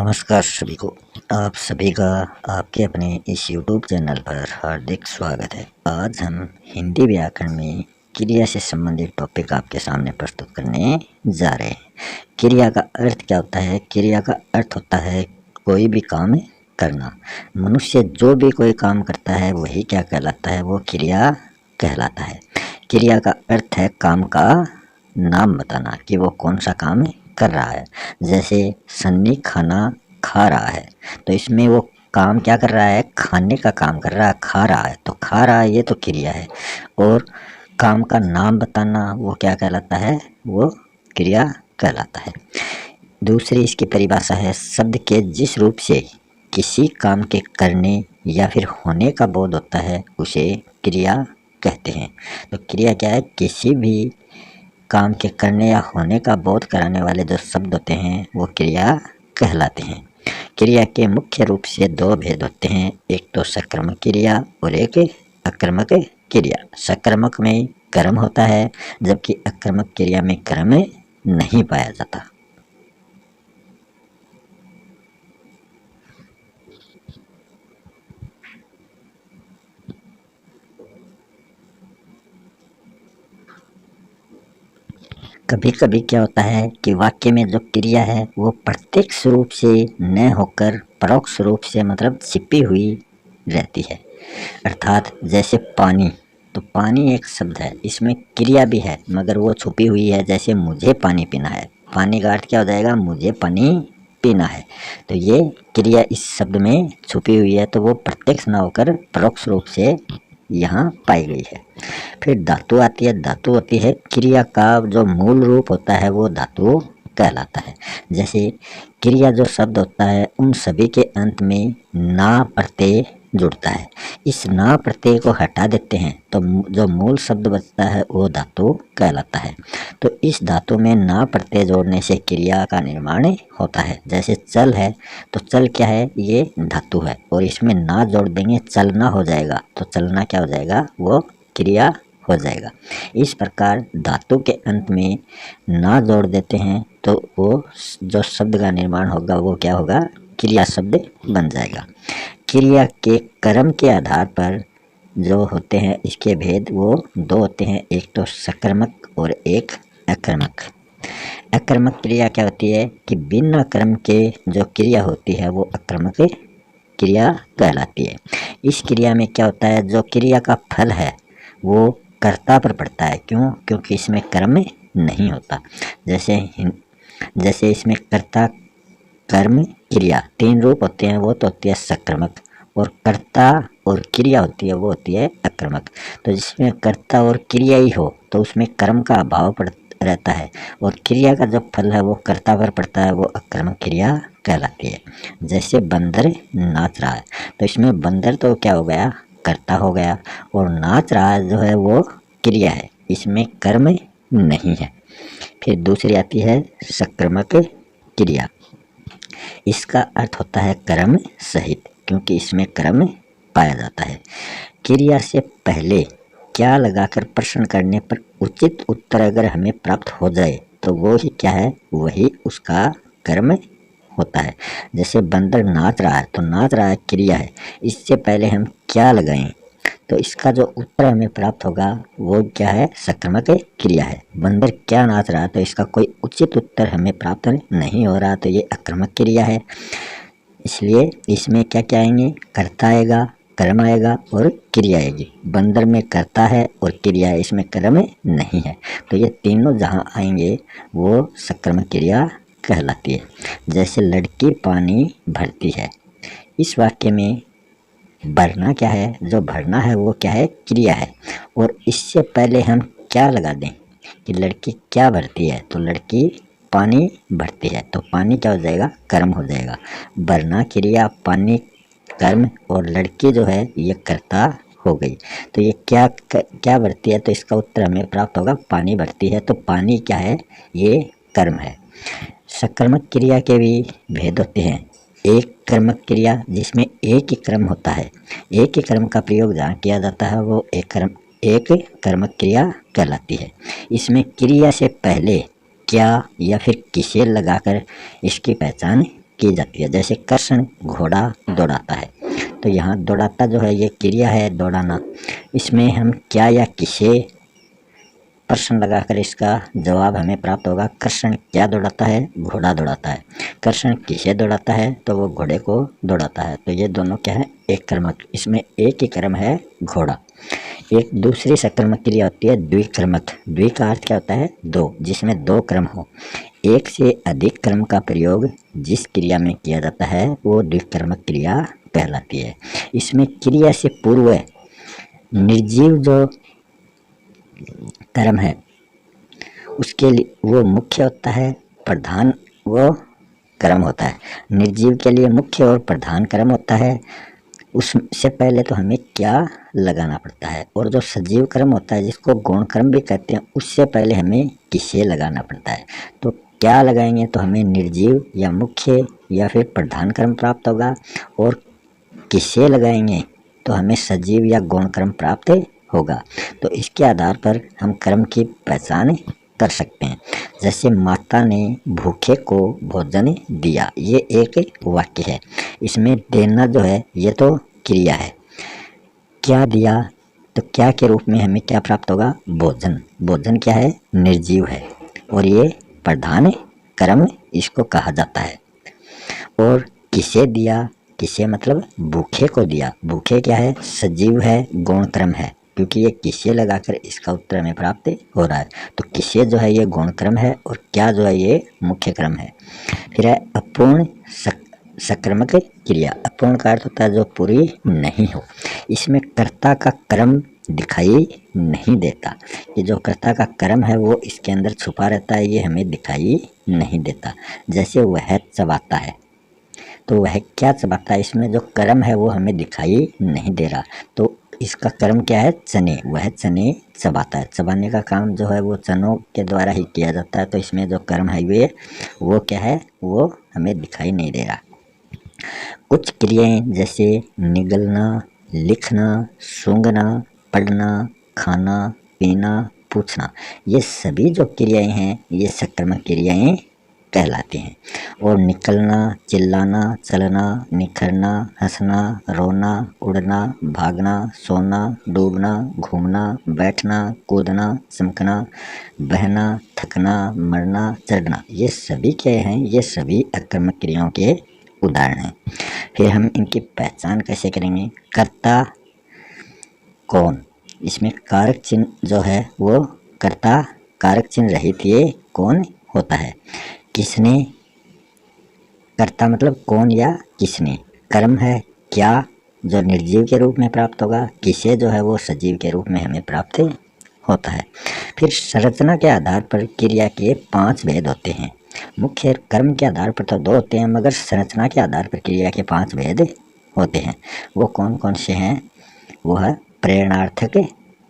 नमस्कार सभी को। आप सभी का आपके अपने इस YouTube चैनल पर हार्दिक स्वागत है। आज हम हिंदी व्याकरण में क्रिया से संबंधित टॉपिक आपके सामने प्रस्तुत करने जा रहे हैं। क्रिया का अर्थ क्या होता है? क्रिया का अर्थ होता है कोई भी काम करना। मनुष्य जो भी कोई काम करता है वही क्या कहलाता है? वो क्रिया कहलाता है। क्रिया का अर्थ है काम का नाम बताना कि वो कौन सा काम कर रहा है। जैसे सन्नी खाना खा रहा है तो इसमें वो काम क्या कर रहा है? खाने का काम कर रहा है, खा रहा है। तो खा रहा है ये तो क्रिया है। और काम का नाम बताना वो क्या कहलाता है? वो क्रिया कहलाता है। दूसरी इसकी परिभाषा है शब्द के जिस रूप से किसी काम के करने या फिर होने का बोध होता है उसे क्रिया कहते हैं। तो क्रिया क्या है? किसी भी काम के करने या होने का बोध कराने वाले जो शब्द होते हैं वो क्रिया कहलाते हैं। क्रिया के मुख्य रूप से दो भेद होते हैं, एक तो सकर्मक क्रिया और एक अकर्मक क्रिया। सकर्मक में कर्म होता है जबकि अकर्मक क्रिया में कर्म नहीं पाया जाता। कभी कभी क्या होता है कि वाक्य में जो क्रिया है वो प्रत्यक्ष रूप से न होकर परोक्ष रूप से मतलब छिपी हुई रहती है। अर्थात जैसे पानी, तो पानी एक शब्द है, इसमें क्रिया भी है मगर वो छुपी हुई है। जैसे मुझे पानी पीना है, पानी का अर्थ क्या हो जाएगा? मुझे पानी पीना है। तो ये क्रिया इस शब्द में छुपी हुई है, तो वो प्रत्यक्ष न होकर परोक्ष रूप से यहाँ पाई गई है। फिर धातु आती है। धातु होती है क्रिया का जो मूल रूप होता है वो धातु कहलाता है। जैसे क्रिया जो शब्द होता है उन सभी के अंत में ना प्रत्यय जुड़ता है। इस ना प्रत्यय को हटा देते हैं तो जो मूल शब्द बचता है वो धातु कहलाता है। तो इस धातु में ना प्रत्यय जोड़ने से क्रिया का निर्माण होता है। जैसे चल है तो चल क्या है? ये धातु है और इसमें ना जोड़ देंगे चलना हो जाएगा। तो चलना क्या हो जाएगा? वो क्रिया हो जाएगा। इस प्रकार धातु के अंत में ना जोड़ देते हैं तो वो जो शब्द का निर्माण होगा वो क्या होगा? क्रिया शब्द बन जाएगा। क्रिया के कर्म के आधार पर जो होते हैं इसके भेद वो दो होते हैं, एक तो सकर्मक और एक अकर्मक। अकर्मक क्रिया क्या होती है कि बिना कर्म के जो क्रिया होती है वो अकर्मक क्रिया कहलाती है। इस क्रिया में क्या होता है? जो क्रिया का फल है वो कर्ता पर पड़ता है। क्यों? क्योंकि इसमें कर्म नहीं होता। जैसे इसमें कर्ता कर्म क्रिया तीन रूप होते हैं, वो तो होती है सकर्मक, और कर्ता और क्रिया होती है वो होती है अकर्मक। तो जिसमें कर्ता और क्रिया ही हो तो उसमें कर्म का अभाव रहता है और क्रिया का जो फल है वो कर्ता पर पड़ता है, वो अकर्मक क्रिया कहलाती है। जैसे बंदर नाच रहा है तो इसमें बंदर तो क्या हो गया? कर्ता हो गया, और नाच रहा जो है वो क्रिया है, इसमें कर्म नहीं है। फिर दूसरी आती है सकर्मक क्रिया। इसका अर्थ होता है कर्म सहित, क्योंकि इसमें कर्म पाया जाता है। क्रिया से पहले क्या लगाकर प्रश्न करने पर उचित उत्तर अगर हमें प्राप्त हो जाए तो वो ही क्या है? वही उसका कर्म होता है। जैसे बंदर नाच रहा है तो नाच रहा है क्रिया है, इससे पहले हम क्या लगाएं तो इसका जो उत्तर हमें प्राप्त होगा वो क्या है? सकर्मक क्रिया है। बंदर क्या नाच रहा है तो इसका कोई उचित उत्तर हमें प्राप्त नहीं हो रहा तो ये अकर्मक क्रिया है। इसलिए इसमें क्या क्या आएंगे? कर्ता आएगा, कर्म आएगा और क्रिया आएगी। बंदर में कर्ता है और क्रिया है, इसमें कर्म नहीं है। तो ये तीनों जहाँ आएंगे वो सकर्मक क्रिया कहलाती है। जैसे लड़की पानी भरती है, इस वाक्य में भरना क्या है? जो भरना है वो क्या है? क्रिया है। और इससे पहले हम क्या लगा दें कि लड़की क्या भरती है तो लड़की पानी भरती है, तो पानी क्या हो जाएगा? कर्म हो जाएगा। भरना क्रिया, पानी कर्म, और लड़की जो है ये कर्ता हो गई। तो ये क्या भरती है तो इसका उत्तर हमें प्राप्त होगा पानी भरती है। तो पानी क्या है? ये कर्म है। सकर्मक क्रिया के भी भेद होते हैं। एक कर्मक क्रिया जिसमें एक ही कर्म होता है, एक ही कर्म का प्रयोग जहाँ किया जाता है वो एक कर्मक क्रिया कहलाती है। इसमें क्रिया से पहले क्या या फिर किसे लगाकर इसकी पहचान की जाती है। जैसे कर्षण घोड़ा दौड़ाता है, तो यहाँ दौड़ाता जो है ये क्रिया है दौड़ाना। इसमें हम क्या या किसे प्रश्न लगाकर इसका जवाब हमें प्राप्त होगा। कर्षण क्या दौड़ाता है? घोड़ा दौड़ाता है। कर्षण किसे दौड़ाता है? तो वो घोड़े को दौड़ाता है। तो ये दोनों क्या है? एक कर्मक। इसमें एक ही कर्म है घोड़ा। एक दूसरी सकर्मक क्रिया होती है द्विकर्मक। द्वि का अर्थ क्या होता है? दो, जिसमें दो क्रम हो। एक से अधिक क्रम का प्रयोग जिस क्रिया में किया जाता है वो द्विकर्मक क्रिया कहलाती है। इसमें क्रिया से पूर्व निर्जीव जो कर्म है उसके लिए वो मुख्य होता है, प्रधान वो कर्म होता है। निर्जीव के लिए मुख्य और प्रधान कर्म होता है। उससे पहले तो हमें क्या लगाना पड़ता है। और जो सजीव कर्म होता है जिसको गौण कर्म भी कहते हैं, उससे पहले हमें किसे लगाना पड़ता है। तो क्या लगाएंगे तो हमें निर्जीव या मुख्य या फिर प्रधान कर्म प्राप्त होगा, और किसे लगाएंगे तो हमें सजीव या गौण कर्म प्राप्त होगा। तो इसके आधार पर हम कर्म की पहचान कर सकते हैं। जैसे माता ने भूखे को भोजन दिया, ये एक वाक्य है। इसमें देना जो है ये तो क्रिया है। क्या दिया? तो क्या के रूप में हमें क्या प्राप्त होगा? भोजन। भोजन क्या है? निर्जीव है, और ये प्रधान कर्म इसको कहा जाता है। और किसे दिया? किसे मतलब भूखे को दिया। भूखे क्या है? सजीव है, गौण क्रम है, क्योंकि ये किसे लगाकर इसका उत्तर हमें प्राप्त हो रहा है। तो किसे जो है ये गौण क्रम है, और क्या जो है ये मुख्य क्रम है। फिर है अपूर्ण सकर्मक क्रिया। अपूर्ण का अर्थ होता है जो पूरी नहीं हो। इसमें कर्ता का कर्म दिखाई नहीं देता। ये जो कर्ता का कर्म है वो इसके अंदर छुपा रहता है, ये हमें दिखाई नहीं देता। जैसे वह चबाता है, तो वह क्या चबाता है? इसमें जो कर्म है वो हमें दिखाई नहीं दे रहा। तो इसका कर्म क्या है? चने। वह चने चबाता है। चबाने का काम जो है वो चनों के द्वारा ही किया जाता है। तो इसमें जो कर्म है वो क्या है? वो हमें दिखाई नहीं दे रहा। कुछ क्रियाएं जैसे निगलना, लिखना, सूंघना, पढ़ना, खाना, पीना, पूछना, ये सभी जो क्रियाएं हैं ये सकर्मक क्रियाएं कहलाती हैं। और निकलना, चिल्लाना, चलना, निखरना, हंसना, रोना, उड़ना, भागना, सोना, डूबना, घूमना, बैठना, कूदना, चमकना, बहना, थकना, मरना, चढ़ना, ये सभी क्या हैं? ये सभी अकर्मक क्रियाओं के उदाहरण हैं। फिर हम इनकी पहचान कैसे करेंगे? कर्ता कौन? इसमें कारक चिन्ह जो है वो कर्ता कारक चिन्ह रहित ये कौन होता है। किसने? कर्ता मतलब कौन या किसने। कर्म है क्या, जो निर्जीव के रूप में प्राप्त होगा। किसे जो है वो सजीव के रूप में हमें प्राप्त होता है। फिर संरचना के आधार पर क्रिया के 5 भेद होते हैं। मुख्य कर्म के आधार पर तो 2 होते हैं, मगर संरचना के आधार पर क्रिया के 5 भेद होते हैं। वो कौन कौन से हैं? वो है प्रेरणार्थक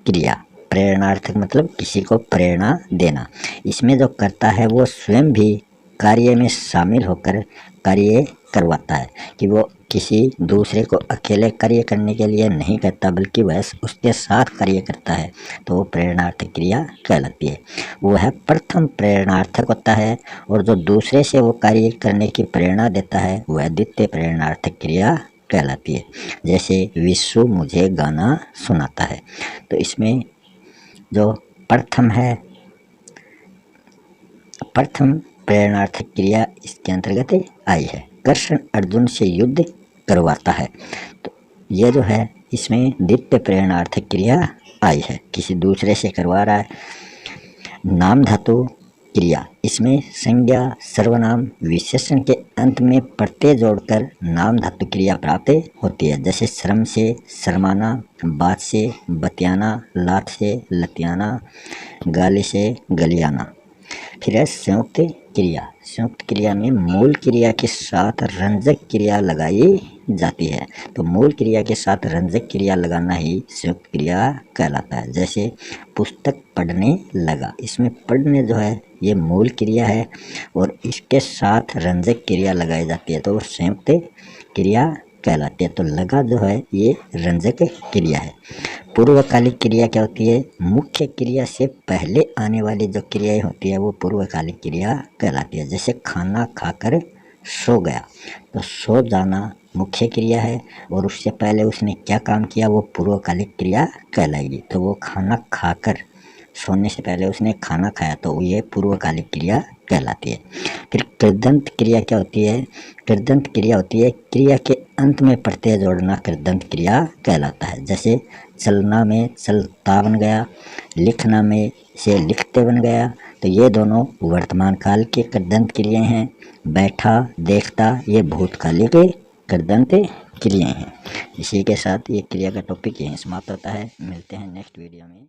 क्रिया। प्रेरणार्थक मतलब किसी को प्रेरणा देना। इसमें जो करता है वो स्वयं भी कार्य में शामिल होकर कार्य करवाता है, कि वो किसी दूसरे को अकेले कार्य करने के लिए नहीं करता, बल्कि वह उसके साथ कार्य करता है। तो वो प्रेरणार्थक क्रिया कहलाती है। वो है प्रथम प्रेरणार्थक होता है, और जो दूसरे से वो कार्य करने की प्रेरणा देता है वह द्वितीय प्रेरणार्थक क्रिया कहलाती है। जैसे विश्व मुझे गाना सुनाता है, तो इसमें जो प्रथम है, प्रथम प्रेरणार्थक क्रिया इसके अंतर्गत आई है। कृष्ण अर्जुन से युद्ध करवाता है, तो यह जो है इसमें द्वितीय प्रेरणार्थक क्रिया आई है, किसी दूसरे से करवा रहा है। नाम धातु क्रिया, इसमें संज्ञा, सर्वनाम, विशेषण के अंत में प्रत्यय जोड़कर नाम धातु क्रिया प्राप्त होती है। जैसे श्रम से शर्माना, बात से बतियाना, लात से लतियाना, गाली से गलियाना। फिर है संयुक्त क्रिया। संयुक्त क्रिया में मूल क्रिया के साथ रंजक क्रिया लगाई जाती है। तो मूल क्रिया के साथ रंजक क्रिया लगाना ही संयुक्त क्रिया कहलाता है। जैसे पुस्तक पढ़ने लगा, इसमें पढ़ने जो है ये मूल क्रिया है, और इसके साथ रंजक क्रिया लगाई जाती है, तो वो संयुक्त क्रिया कहलाती है। तो लगा जो है ये रंजक क्रिया है। पूर्वकालिक क्रिया क्या होती है? मुख्य क्रिया से पहले आने वाली जो क्रियाएं होती है वो पूर्वकालिक क्रिया कहलाती है। जैसे खाना खाकर सो गया, तो सो जाना मुख्य क्रिया है और उससे पहले उसने क्या काम किया वो पूर्वकालिक क्रिया कहलाएगी। तो वो खाना खाकर, सोने से पहले उसने खाना खाया तो ये पूर्वकालिक क्रिया कहलाती है। फिर कृदंत क्रिया क्या होती है? कृदंत क्रिया होती है क्रिया के अंत में प्रत्यय जोड़ना, कृदंत क्रिया कहलाता है। जैसे चलना में चलता बन गया, लिखना में से लिखते बन गया, तो ये दोनों वर्तमान काल के कृदंत क्रियाएं हैं। बैठा, देखता, ये भूतकालिक कृदंत क्रियाएं हैं। इसी के साथ ये क्रिया का टॉपिक यहीं समाप्त होता है। मिलते हैं नेक्स्ट वीडियो में।